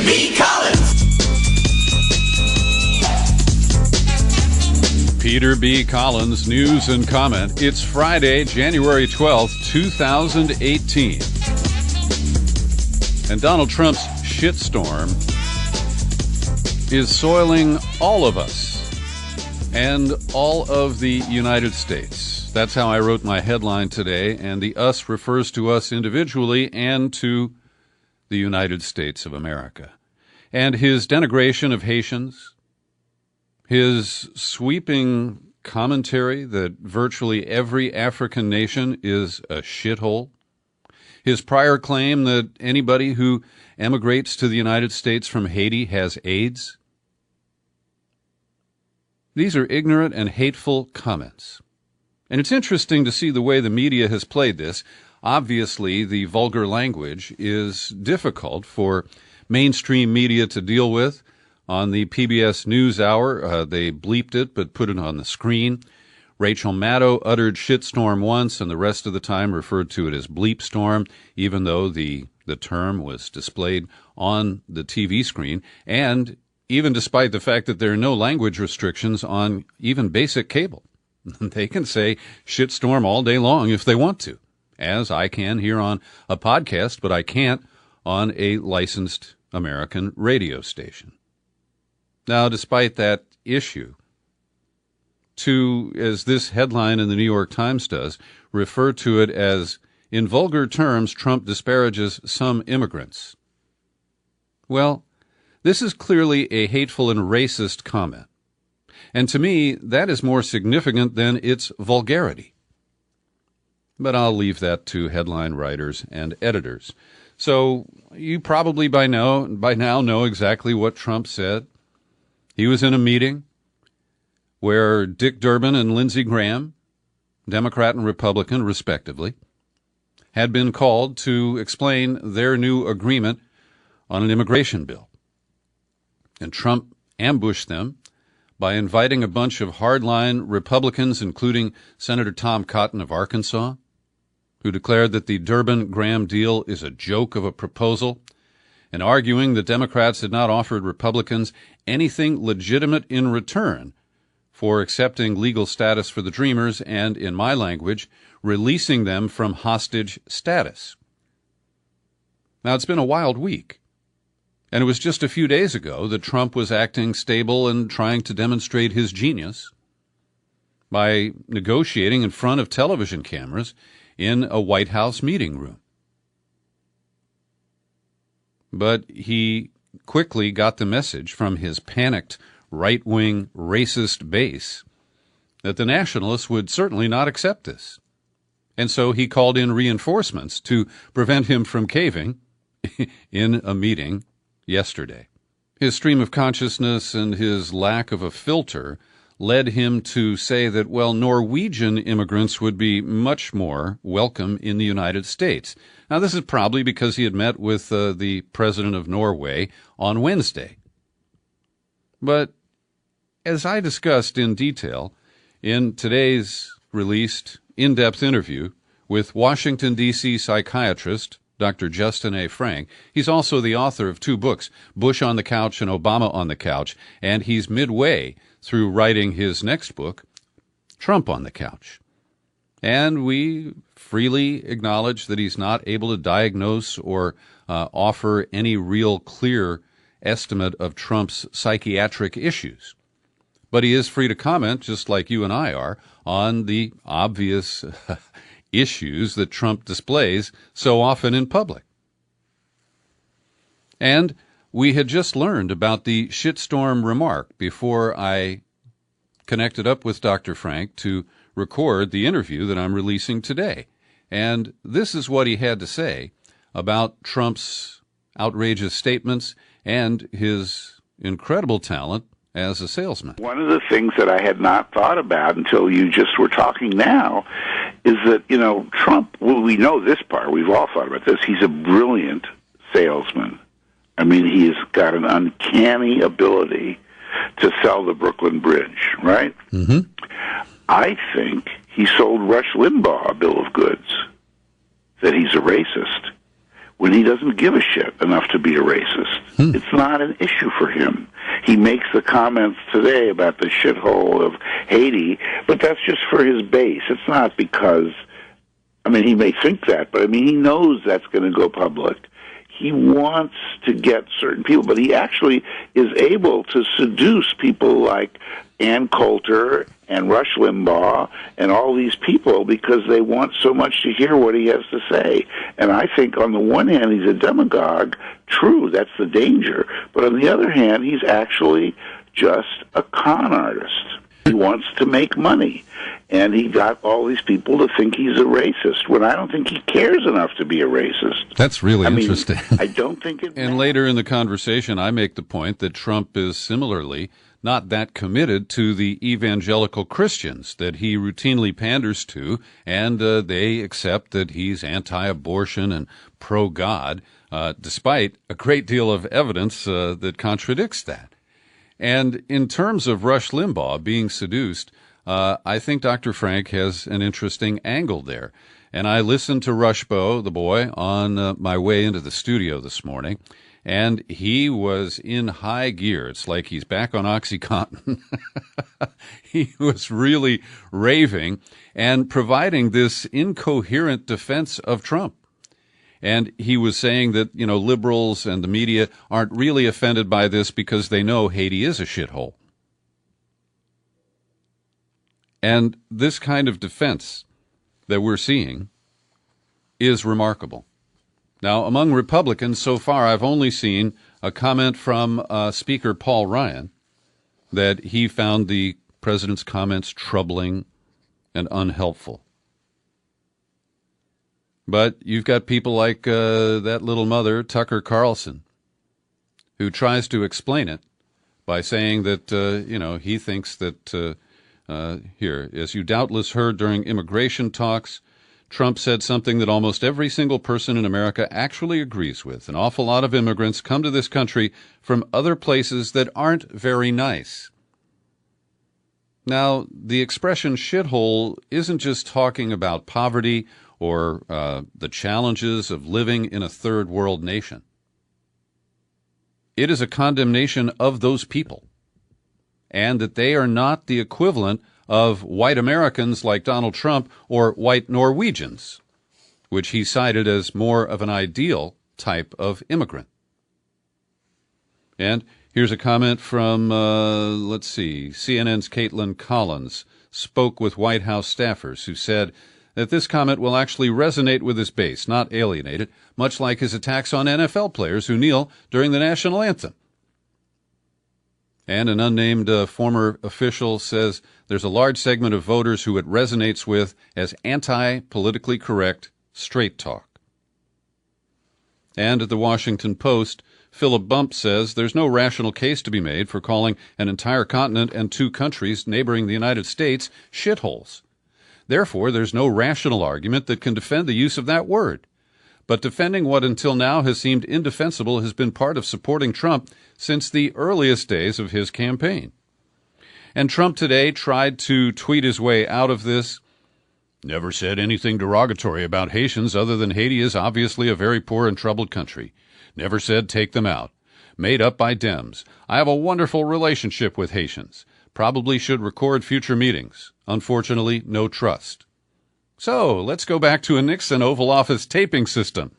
B. Collins. Peter B. Collins, news and comment. It's Friday, January 12th, 2018. And Donald Trump's shitstorm is soiling all of us and all of the United States. That's how I wrote my headline today, and the us refers to us individually and to the United States of America. And his denigration of Haitians, his sweeping commentary that virtually every African nation is a shithole, his prior claim that anybody who emigrates to the United States from Haiti has AIDS. These are ignorant and hateful comments. And it's interesting to see the way the media has played this. Obviously, the vulgar language is difficult for mainstream media to deal with. On the PBS NewsHour, they bleeped it but put it on the screen. Rachel Maddow uttered shitstorm once and the rest of the time referred to it as bleep storm, even though the term was displayed on the TV screen, and even despite the fact that there are no language restrictions on even basic cable. They can say shitstorm all day long if they want to, as I can here on a podcast, but I can't on a licensed American radio station. Now, despite that issue, to, as this headline in the New York Times does, refer to it as, in vulgar terms, Trump disparages some immigrants. Well, this is clearly a hateful and racist comment. And to me, that is more significant than its vulgarity. But I'll leave that to headline writers and editors. So you probably by now know exactly what Trump said. He was in a meeting where Dick Durbin and Lindsey Graham, Democrat and Republican respectively, had been called to explain their new agreement on an immigration bill. And Trump ambushed them by inviting a bunch of hardline Republicans, including Senator Tom Cotton of Arkansas, who declared that the Durbin-Graham deal is a joke of a proposal, and arguing that Democrats had not offered Republicans anything legitimate in return for accepting legal status for the Dreamers and, in my language, releasing them from hostage status. Now, it's been a wild week, and it was just a few days ago that Trump was acting stable and trying to demonstrate his genius by negotiating in front of television cameras in a White House meeting room. But he quickly got the message from his panicked right-wing racist base that the nationalists would certainly not accept this. And so he called in reinforcements to prevent him from caving in a meeting yesterday. His stream of consciousness and his lack of a filter led him to say that, well, Norwegian immigrants would be much more welcome in the United States. Now, this is probably because he had met with the president of Norway on Wednesday. But as I discussed in detail in today's released in-depth interview with Washington, D.C. psychiatrist Dr. Justin A. Frank, he's also the author of two books, Bush on the Couch and Obama on the Couch, and he's midway through writing his next book, Trump on the Couch. And we freely acknowledge that he's not able to diagnose or offer any real clear estimate of Trump's psychiatric issues. But he is free to comment, just like you and I are, on the obvious issues that Trump displays so often in public. And we had just learned about the shitstorm remark before I connected up with Dr. Frank to record the interview that I'm releasing today. And this is what he had to say about Trump's outrageous statements and his incredible talent as a salesman. One of the things that I had not thought about until you just were talking now is that, Trump, well, we know this part. We've all thought about this. He's a brilliant salesman. I mean, he's got an uncanny ability to sell the Brooklyn Bridge, right? Mm-hmm. I think he sold Rush Limbaugh a bill of goods, that he's a racist, when he doesn't give a shit enough to be a racist. It's not an issue for him. He makes the comments today about the shithole of Haiti, but that's just for his base. It's not because, I mean, he may think that, but I mean, he knows that's going to go public. He wants to get certain people, but he actually is able to seduce people like Ann Coulter and Rush Limbaugh and all these people because they want so much to hear what he has to say. And I think on the one hand, he's a demagogue. True, that's the danger. But on the other hand, he's actually just a con artist. He wants to make money. And he got all these people to think he's a racist, when I don't think he cares enough to be a racist. That's really interesting. I don't think it And later in the conversation, I make the point that Trump is similarly not that committed to the evangelical Christians that he routinely panders to, and they accept that he's anti-abortion and pro-God, despite a great deal of evidence that contradicts that. And in terms of Rush Limbaugh being seduced, I think Dr. Frank has an interesting angle there. And I listened to Rushbo, the boy, on my way into the studio this morning, and he was in high gear. It's like he's back on OxyContin. He was really raving and providing this incoherent defense of Trump. And he was saying that, you know, liberals and the media aren't really offended by this because they know Haiti is a shithole. And this kind of defense that we're seeing is remarkable. Now, among Republicans, so far, I've only seen a comment from Speaker Paul Ryan that he found the president's comments troubling and unhelpful. But you've got people like that little mother, Tucker Carlson, who tries to explain it by saying that, he thinks that, here, as you doubtless heard during immigration talks, Trump said something that almost every single person in America actually agrees with. An awful lot of immigrants come to this country from other places that aren't very nice. Now, the expression shithole isn't just talking about poverty or the challenges of living in a third world nation. It is a condemnation of those people, and that they are not the equivalent of white Americans like Donald Trump or white Norwegians, which he cited as more of an ideal type of immigrant. And here's a comment from, CNN's Caitlin Collins spoke with White House staffers who said that this comment will actually resonate with his base, not alienate it, much like his attacks on NFL players who kneel during the national anthem. And an unnamed former official says there's a large segment of voters who it resonates with as anti-politically correct straight talk. And at the Washington Post, Philip Bump says there's no rational case to be made for calling an entire continent and 2 countries neighboring the United States shitholes. Therefore, there's no rational argument that can defend the use of that word. But defending what until now has seemed indefensible has been part of supporting Trump since the earliest days of his campaign. And Trump today tried to tweet his way out of this. Never said anything derogatory about Haitians other than Haiti is obviously a very poor and troubled country. Never said take them out. Made up by Dems. I have a wonderful relationship with Haitians. Probably should record future meetings. Unfortunately, no trust. So, let's go back to a Nixon Oval Office taping system.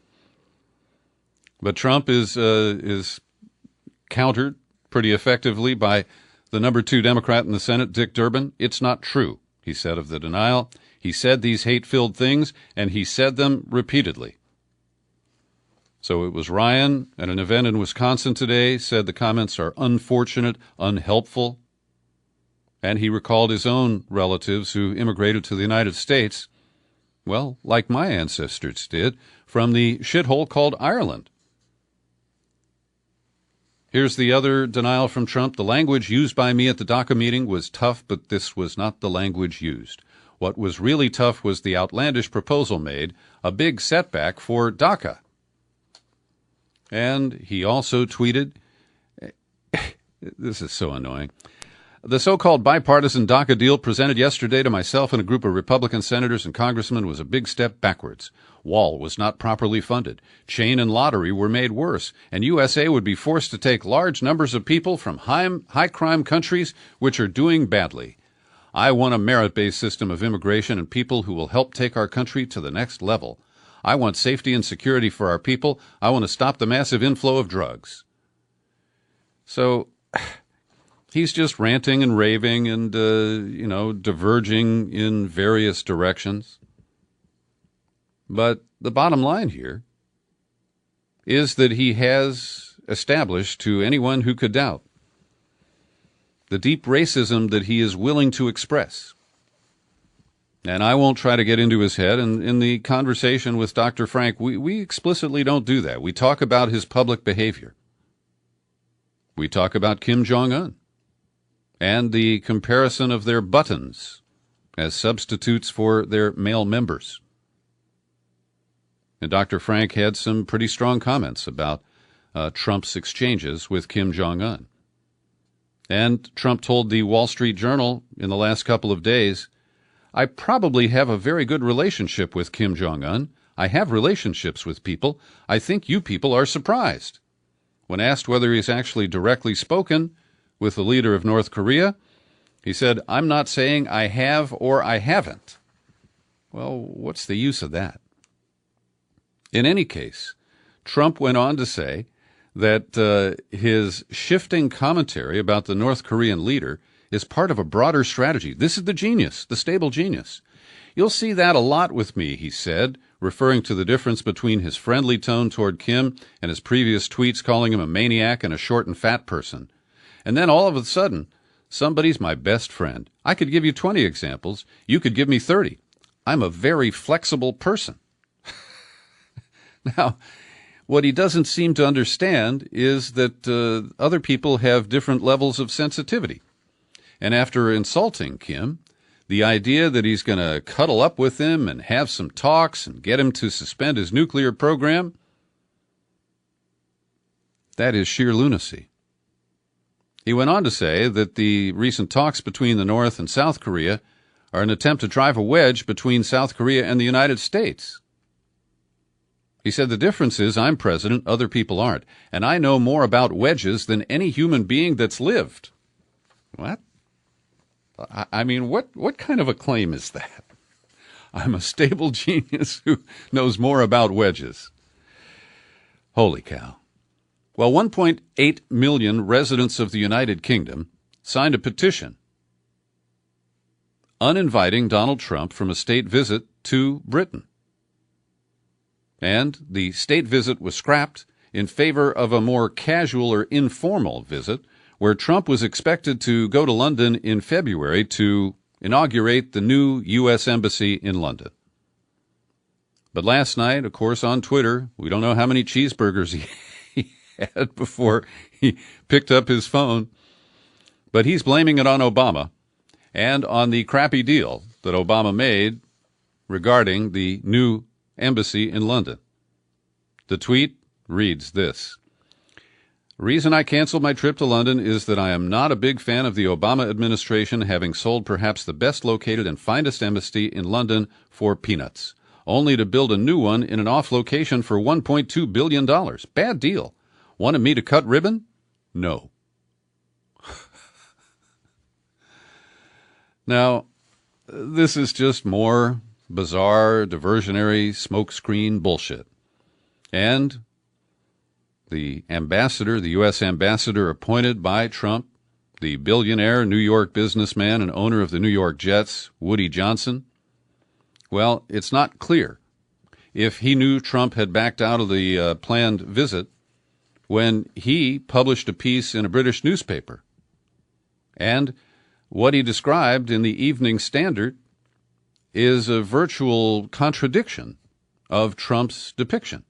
But Trump is countered pretty effectively by the number 2 Democrat in the Senate, Dick Durbin. It's not true, he said of the denial. He said these hate-filled things, and he said them repeatedly. So it was Ryan at an event in Wisconsin today, said the comments are unfortunate, unhelpful, and he recalled his own relatives who immigrated to the United States, well, like my ancestors did, from the shithole called Ireland. Here's the other denial from Trump. The language used by me at the DACA meeting was tough, but this was not the language used. What was really tough was the outlandish proposal made, a big setback for DACA. And he also tweeted, this is so annoying, The so-called bipartisan DACA deal presented yesterday to myself and a group of Republican senators and congressmen was a big step backwards. Wall was not properly funded. Chain and lottery were made worse, and USA would be forced to take large numbers of people from high-crime countries which are doing badly. I want a merit-based system of immigration and people who will help take our country to the next level. I want safety and security for our people. I want to stop the massive inflow of drugs. So he's just ranting and raving and, diverging in various directions. But the bottom line here is that he has established to anyone who could doubt the deep racism that he is willing to express. And I won't try to get into his head. And in the conversation with Dr. Frank, we explicitly don't do that. We talk about his public behavior. We talk about Kim Jong-un and the comparison of their buttons as substitutes for their male members. And Dr. Frank had some pretty strong comments about Trump's exchanges with Kim Jong-un. And Trump told the Wall Street Journal in the last couple of days, I probably have a very good relationship with Kim Jong-un. I have relationships with people. I think you people are surprised. When asked whether he's actually directly spoken with the leader of North Korea, he said, I'm not saying I have or I haven't. Well, what's the use of that? In any case, Trump went on to say that his shifting commentary about the North Korean leader is part of a broader strategy. This is the genius, the stable genius. You'll see that a lot with me, he said, referring to the difference between his friendly tone toward Kim and his previous tweets calling him a maniac and a short and fat person. And then all of a sudden, somebody's my best friend. I could give you 20 examples. You could give me 30. I'm a very flexible person. Now, what he doesn't seem to understand is that other people have different levels of sensitivity. And after insulting Kim, the idea that he's going to cuddle up with him and have some talks and get him to suspend his nuclear program, that is sheer lunacy. He went on to say that the recent talks between the North and South Korea are an attempt to drive a wedge between South Korea and the United States. He said the difference is I'm president, other people aren't, and I know more about wedges than any human being that's lived. What? I mean, what kind of a claim is that? I'm a stable genius who knows more about wedges. Holy cow. Well, 1.8 million residents of the United Kingdom signed a petition uninviting Donald Trump from a state visit to Britain. And the state visit was scrapped in favor of a more casual or informal visit where Trump was expected to go to London in February to inaugurate the new U.S. Embassy in London. But last night, of course, on Twitter, we don't know how many cheeseburgers he had before he picked up his phone, but he's blaming it on Obama and on the crappy deal that Obama made regarding the new embassy in London. The tweet reads this: reason I canceled my trip to London is that I am not a big fan of the Obama administration having sold perhaps the best located and finest embassy in London for peanuts, only to build a new one in an off location for $1.2 billion. Bad deal. Wanted me to cut ribbon? No. Now, this is just more bizarre, diversionary, smokescreen bullshit. And the ambassador, the U.S. ambassador appointed by Trump, the billionaire New York businessman and owner of the New York Jets, Woody Johnson, well, it's not clear if he knew Trump had backed out of the planned visit when he published a piece in a British newspaper. And what he described in the Evening Standard is a virtual contradiction of Trump's depiction.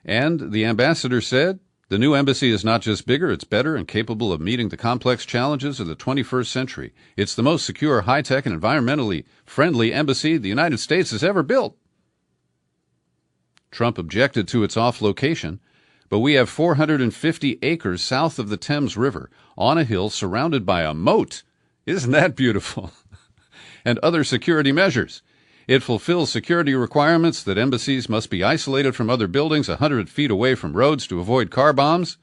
And the ambassador said, the new embassy is not just bigger, it's better and capable of meeting the complex challenges of the 21st century. It's the most secure, high-tech, and environmentally friendly embassy the United States has ever built. Trump objected to its off location, but we have 450 acres south of the Thames River, on a hill surrounded by a moat. Isn't that beautiful? And other security measures. It fulfills security requirements that embassies must be isolated from other buildings 100 feet away from roads to avoid car bombs.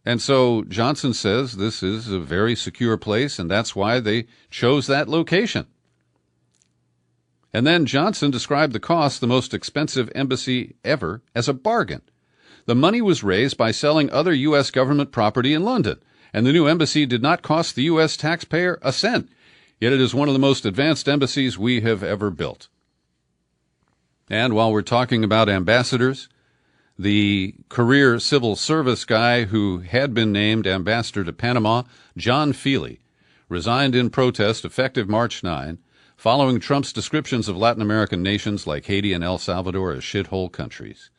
And so Johnson says this is a very secure place, and that's why they chose that location. And then Johnson described the cost, the most expensive embassy ever, as a bargain. The money was raised by selling other U.S. government property in London, and the new embassy did not cost the U.S. taxpayer a cent. Yet it is one of the most advanced embassies we have ever built. And while we're talking about ambassadors, the career civil service guy who had been named ambassador to Panama, John Feely, resigned in protest effective March 9, following Trump's descriptions of Latin American nations like Haiti and El Salvador as shithole countries.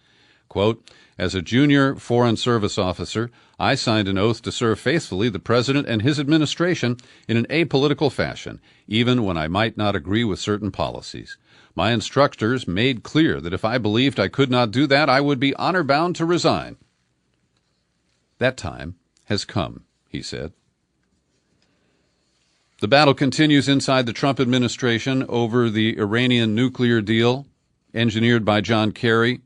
Quote, "As a junior Foreign Service officer, I signed an oath to serve faithfully the President and his administration in an apolitical fashion, even when I might not agree with certain policies. My instructors made clear that if I believed I could not do that, I would be honor-bound to resign." That time has come, he said. The battle continues inside the Trump administration over the Iranian nuclear deal engineered by John Kerry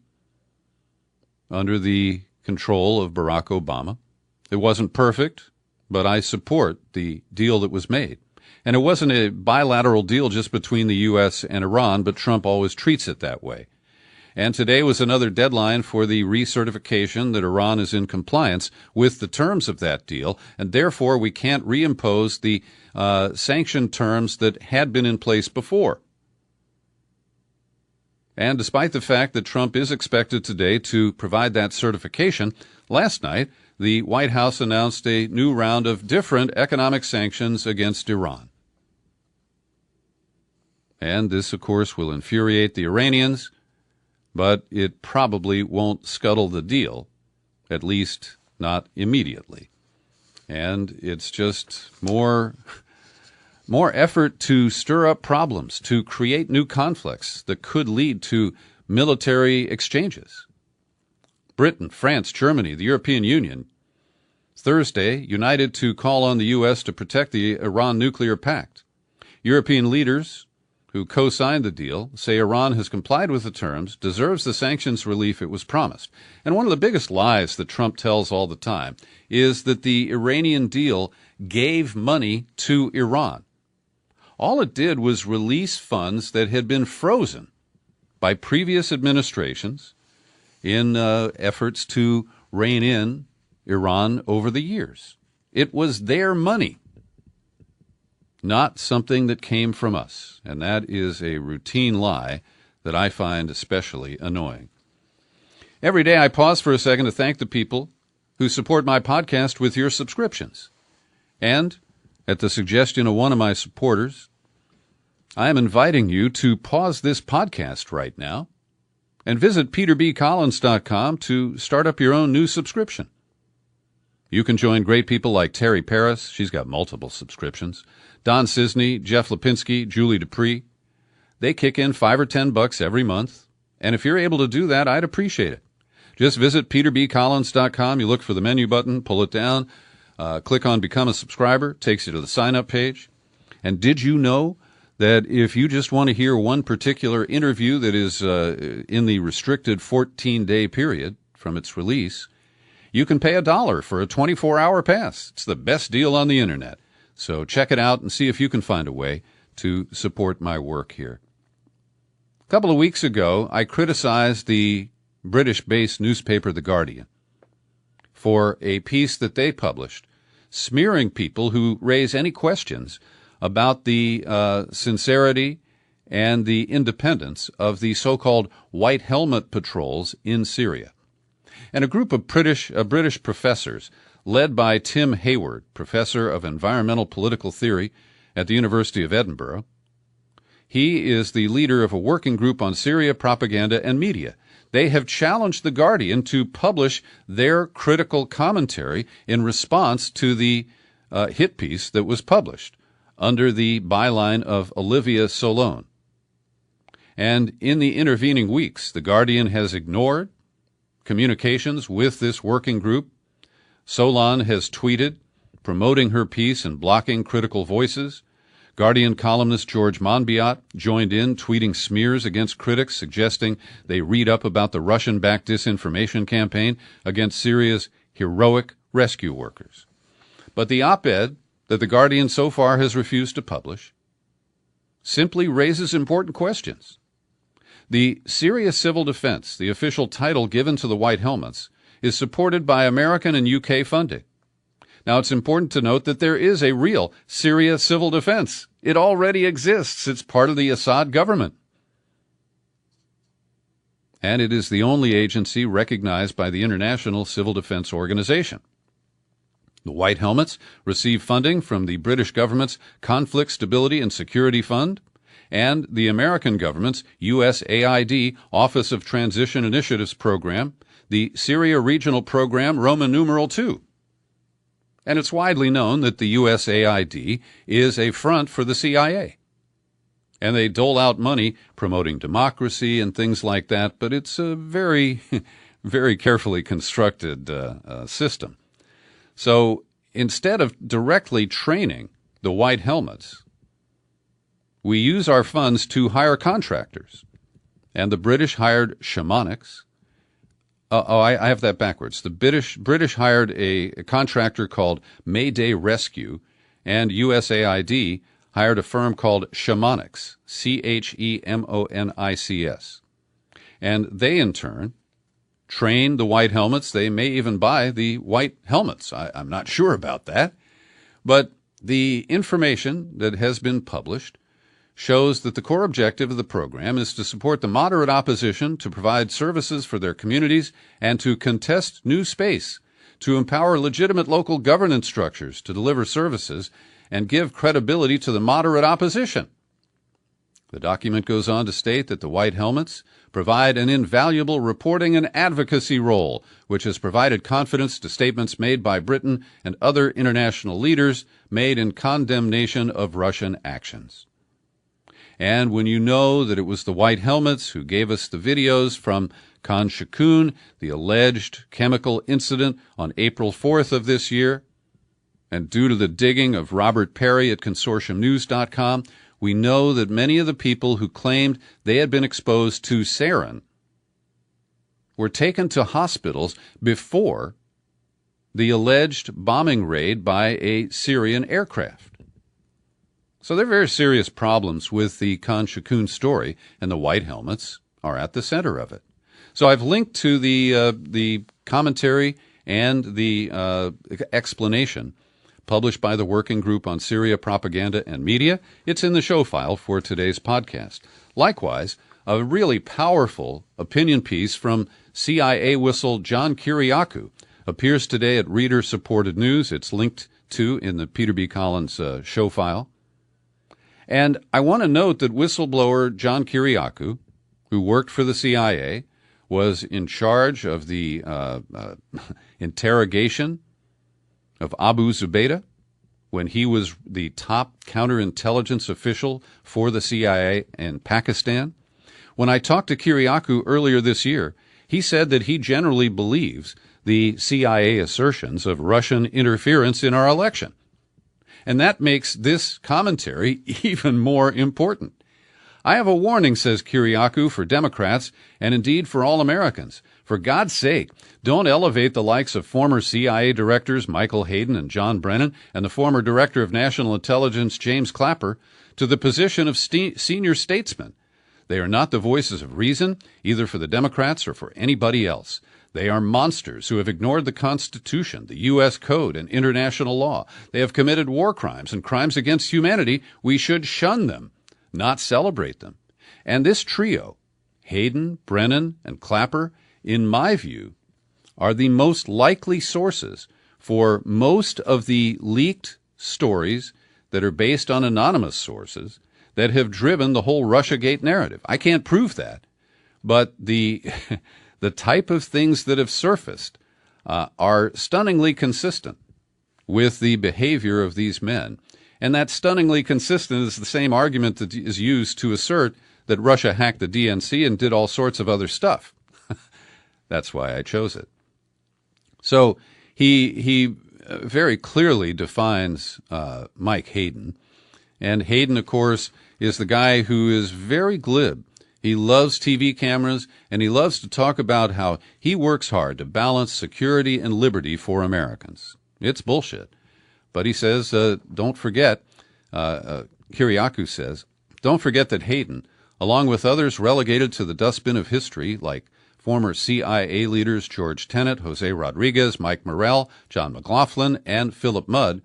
under the control of Barack Obama. It wasn't perfect, but I support the deal that was made. And it wasn't a bilateral deal just between the U.S. and Iran, but Trump always treats it that way. And today was another deadline for the recertification that Iran is in compliance with the terms of that deal, and therefore we can't reimpose the sanction terms that had been in place before. And despite the fact that Trump is expected today to provide that certification, last night the White House announced a new round of different economic sanctions against Iran. And this, of course, will infuriate the Iranians, but it probably won't scuttle the deal, at least not immediately. And it's just more effort to stir up problems, to create new conflicts that could lead to military exchanges. Britain, France, Germany, the European Union, Thursday, united to call on the U.S. to protect the Iran nuclear pact. European leaders who co-signed the deal say Iran has complied with the terms, deserves the sanctions relief it was promised. And one of the biggest lies that Trump tells all the time is that the Iranian deal gave money to Iran. All it did was release funds that had been frozen by previous administrations in efforts to rein in Iran over the years. It was their money, not something that came from us. And that is a routine lie that I find especially annoying. Every day I pause for a second to thank the people who support my podcast with your subscriptions. And at the suggestion of one of my supporters, I am inviting you to pause this podcast right now and visit peterbcollins.com to start up your own new subscription. You can join great people like Terry Paris. She's got multiple subscriptions. Don Cisney, Jeff Lipinski, Julie Dupree. They kick in $5 or $10 every month. And if you're able to do that, I'd appreciate it. Just visit peterbcollins.com. You look for the menu button, pull it down, click on Become a Subscriber. Takes you to the sign-up page. And did you know that if you just want to hear one particular interview that is in the restricted 14-day period from its release, you can pay $1 for a 24-hour pass. It's the best deal on the Internet. So check it out and see if you can find a way to support my work here. A couple of weeks ago, I criticized the British-based newspaper The Guardian for a piece that they published smearing people who raise any questions about the sincerity and the independence of the so-called White Helmet patrols in Syria. And a group of British professors, led by Tim Hayward, professor of environmental political theory at the University of Edinburgh. He is the leader of a working group on Syria propaganda and media. They have challenged The Guardian to publish their critical commentary in response to the hit piece that was published under the byline of Olivia Solon. And in the intervening weeks, The Guardian has ignored, communications with this working group. Solon has tweeted, promoting her piece and blocking critical voices. Guardian columnist George Monbiot joined in, tweeting smears against critics, suggesting they read up about the Russian-backed disinformation campaign against Syria's heroic rescue workers. But the op-ed that the Guardian so far has refused to publish simply raises important questions. The Syria Civil Defense, the official title given to the White Helmets, is supported by American and UK funding. Now, it's important to note that there is a real Syria Civil Defense. It already exists. It's part of the Assad government. And it is the only agency recognized by the International Civil Defense Organization. The White Helmets receive funding from the British government's Conflict Stability and Security Fund and the American government's USAID Office of Transition Initiatives Program, the Syria Regional Program Roman numeral II. And it's widely known that the USAID is a front for the CIA. And they dole out money promoting democracy and things like that, but it's a very, very carefully constructed system. So instead of directly training the White Helmets, we use our funds to hire contractors. And the British hired shamanics. I have that backwards. The British hired a contractor called Mayday Rescue, and USAID hired a firm called Shamonics, Chemonics. And they, in turn, train the White Helmets. They may even buy the White Helmets. I'm not sure about that. But the information that has been published shows that the core objective of the program is to support the moderate opposition, to provide services for their communities, and to contest new space, to empower legitimate local governance structures to deliver services, and give credibility to the moderate opposition. The document goes on to state that the White Helmets provide an invaluable reporting and advocacy role, which has provided confidence to statements made by Britain and other international leaders made in condemnation of Russian actions. And when you know that it was the White Helmets who gave us the videos from Khan Shaykhun, the alleged chemical incident on April 4th of this year, and due to the digging of Robert Perry at consortiumnews.com, we know that many of the people who claimed they had been exposed to sarin were taken to hospitals before the alleged bombing raid by a Syrian aircraft. So there are very serious problems with the Khan Shaykhun story, and the White Helmets are at the center of it. So I've linked to the commentary and the explanation published by the Working Group on Syria Propaganda and Media. It's in the show file for today's podcast. Likewise, a really powerful opinion piece from CIA whistle John Kiriakou appears today at Reader Supported News. It's linked to in the Peter B. Collins show file. And I want to note that whistleblower John Kiriakou, who worked for the CIA, was in charge of the interrogation of Abu Zubaydah when he was the top counterintelligence official for the CIA in Pakistan. When I talked to Kiriakou earlier this year, he said that he generally believes the CIA assertions of Russian interference in our election. And that makes this commentary even more important. I have a warning, says Kiriakou, for Democrats and indeed for all Americans. For God's sake, don't elevate the likes of former CIA directors Michael Hayden and John Brennan and the former Director of National Intelligence James Clapper to the position of senior statesmen. They are not the voices of reason, either for the Democrats or for anybody else. They are monsters who have ignored the Constitution, the U.S. Code, and international law. They have committed war crimes and crimes against humanity. We should shun them, not celebrate them. And this trio, Hayden, Brennan, and Clapper, in my view, are the most likely sources for most of the leaked stories that are based on anonymous sources that have driven the whole Russiagate narrative. I can't prove that, but the type of things that have surfaced are stunningly consistent with the behavior of these men. And that stunningly consistent is the same argument that is used to assert that Russia hacked the DNC and did all sorts of other stuff. That's why I chose it. So he very clearly defines Mike Hayden. And Hayden, of course, is the guy who is very glib. He loves TV cameras, and he loves to talk about how he works hard to balance security and liberty for Americans. It's bullshit. But he says, don't forget, Kiriakou says, don't forget that Hayden, along with others relegated to the dustbin of history, like former CIA leaders George Tenet, Jose Rodriguez, Mike Morrell, John McLaughlin, and Philip Mudd,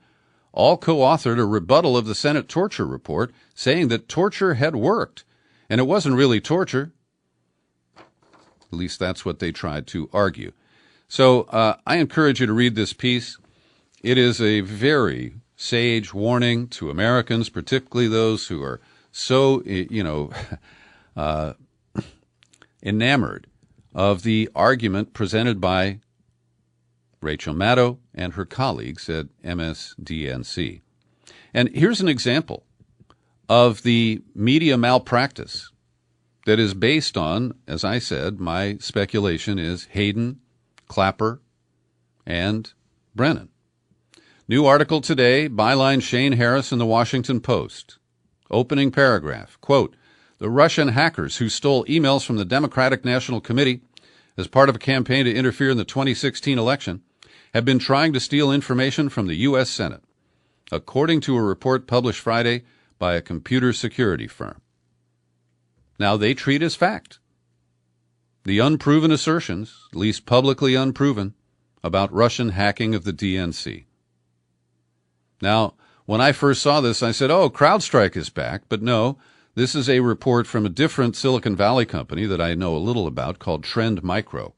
all co-authored a rebuttal of the Senate torture report, saying that torture had worked, and it wasn't really torture. At least that's what they tried to argue. So I encourage you to read this piece. It is a very sage warning to Americans, particularly those who are so, enamored of the argument presented by Rachel Maddow and her colleagues at MSDNC. And here's an example of the media malpractice that is based on, as I said, my speculation is Hayden, Clapper, and Brennan. New article today, byline Shane Harris in the Washington Post. Opening paragraph, quote, the Russian hackers who stole emails from the Democratic National Committee as part of a campaign to interfere in the 2016 election have been trying to steal information from the U.S. Senate, according to a report published Friday by a computer security firm. Now, they treat as fact the unproven assertions, at least publicly unproven, about Russian hacking of the DNC. Now, when I first saw this, I said, oh, CrowdStrike is back. But no, this is a report from a different Silicon Valley company that I know a little about called Trend Micro.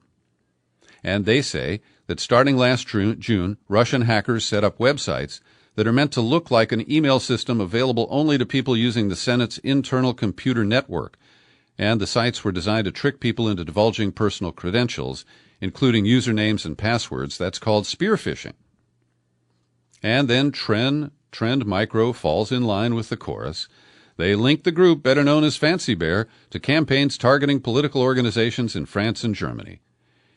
And they say that starting last June, Russian hackers set up websites that are meant to look like an email system available only to people using the Senate's internal computer network. And the sites were designed to trick people into divulging personal credentials, including usernames and passwords. That's called spear phishing. And then Trend Micro falls in line with the chorus. They link the group, better known as Fancy Bear, to campaigns targeting political organizations in France and Germany.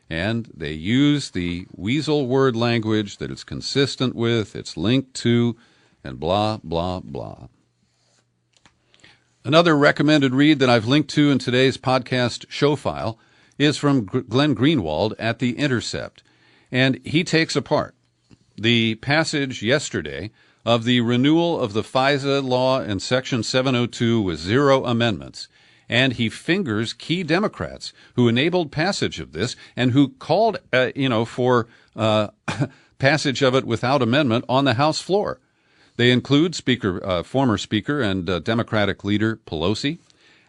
And they use the weasel word language that it's consistent with, it's linked to, and blah, blah, blah. Another recommended read that I've linked to in today's podcast show file is from Glenn Greenwald at The Intercept. And he takes apart the passage yesterday of the renewal of the FISA law in Section 702 with 0 amendments. And he fingers key Democrats who enabled passage of this and who called, for passage of it without amendment on the House floor. They include former Speaker and Democratic leader Pelosi,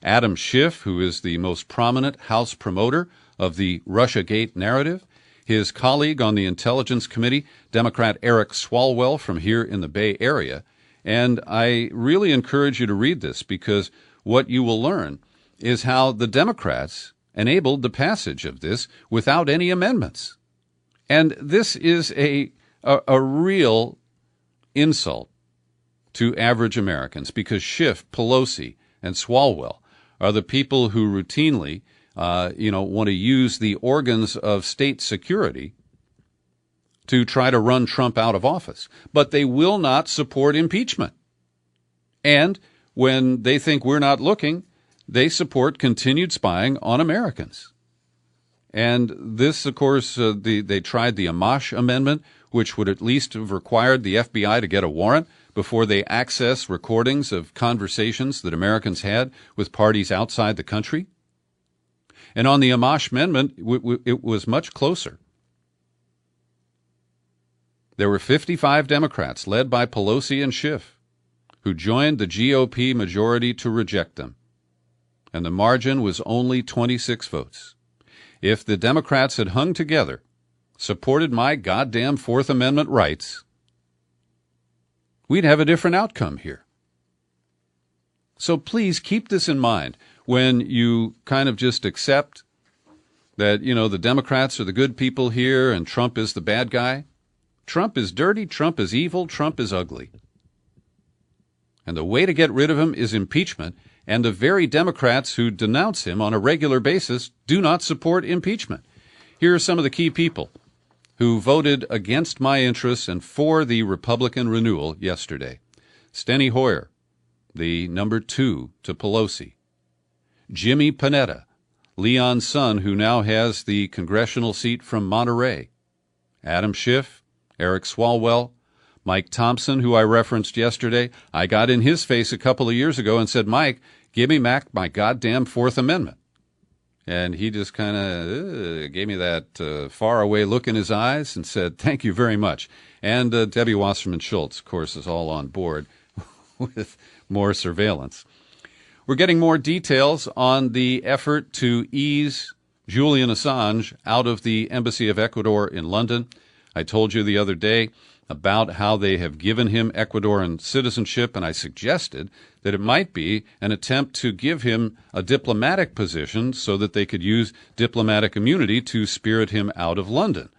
Adam Schiff, who is the most prominent House promoter of the Russiagate narrative, his colleague on the Intelligence Committee, Democrat Eric Swalwell from here in the Bay Area. And I really encourage you to read this because what you will learn is how the Democrats enabled the passage of this without any amendments. And this is a real insult to average Americans because Schiff, Pelosi, and Swalwell are the people who routinely want to use the organs of state security to try to run Trump out of office. But they will not support impeachment. And when they think we're not looking, they support continued spying on Americans. And this, of course, they tried the Amash Amendment, which would at least have required the FBI to get a warrant before they access recordings of conversations that Americans had with parties outside the country. And on the Amash Amendment, it was much closer. There were 55 Democrats, led by Pelosi and Schiff, who joined the GOP majority to reject them. And the margin was only 26 votes. If the Democrats had hung together, supported my goddamn Fourth Amendment rights, we'd have a different outcome here. So please keep this in mind when you kind of just accept that, the Democrats are the good people here and Trump is the bad guy. Trump is dirty, Trump is evil, Trump is ugly. And the way to get rid of him is impeachment, and the very Democrats who denounce him on a regular basis do not support impeachment. Here are some of the key people who voted against my interests and for the Republican renewal yesterday. Steny Hoyer, the number 2 to Pelosi. Jimmy Panetta, Leon's son, who now has the congressional seat from Monterey. Adam Schiff, Eric Swalwell, Mike Thompson, who I referenced yesterday. I got in his face a couple of years ago and said, Mike, give me back my goddamn Fourth Amendment. And he just kind of gave me that faraway look in his eyes and said, thank you very much. And Debbie Wasserman Schultz, of course, is all on board with more surveillance. We're getting more details on the effort to ease Julian Assange out of the Embassy of Ecuador in London. I told you the other day about how they have given him Ecuadorian citizenship, and I suggested that it might be an attempt to give him a diplomatic position so that they could use diplomatic immunity to spirit him out of London.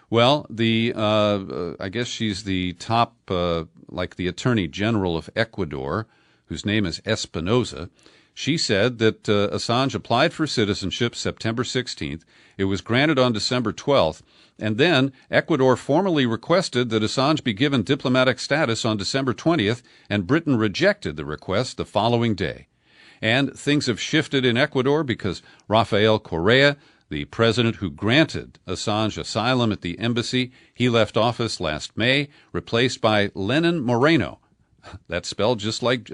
Well, I guess she's the top, like the Attorney General of Ecuador, whose name is Espinosa. She said that Assange applied for citizenship September 16th. It was granted on December 12th. And then Ecuador formally requested that Assange be given diplomatic status on December 20th, and Britain rejected the request the following day. And things have shifted in Ecuador because Rafael Correa, the president who granted Assange asylum at the embassy, he left office last May, replaced by Lenin Moreno. That's spelled just like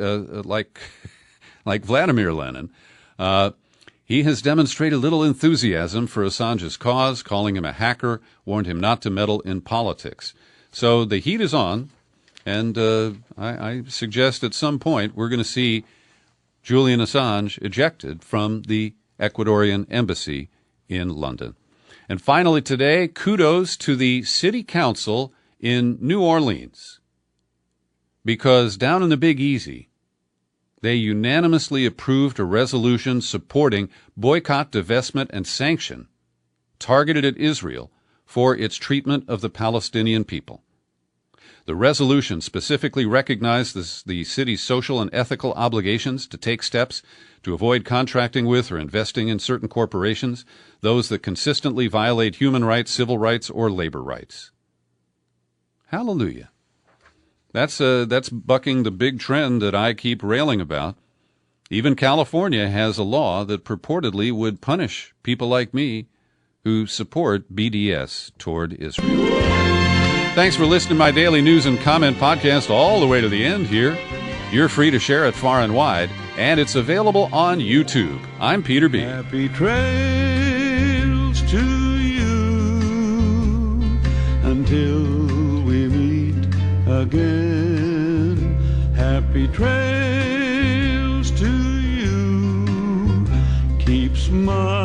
Vladimir Lenin. He has demonstrated little enthusiasm for Assange's cause, calling him a hacker, warned him not to meddle in politics. So the heat is on, and I suggest at some point we're going to see Julian Assange ejected from the Ecuadorian embassy in London. And finally today, kudos to the city council in New Orleans, because down in the Big Easy, they unanimously approved a resolution supporting boycott, divestment, and sanction targeted at Israel for its treatment of the Palestinian people. The resolution specifically recognized the city's social and ethical obligations to take steps to avoid contracting with or investing in certain corporations, those that consistently violate human rights, civil rights, or labor rights. Hallelujah. That's bucking the big trend that I keep railing about. Even California has a law that purportedly would punish people like me who support BDS toward Israel. Thanks for listening to my daily news and comment podcast all the way to the end here. You're free to share it far and wide, and it's available on YouTube. I'm Peter B. Happy trails to you until we meet again. Happy trails to you. Keep smiling.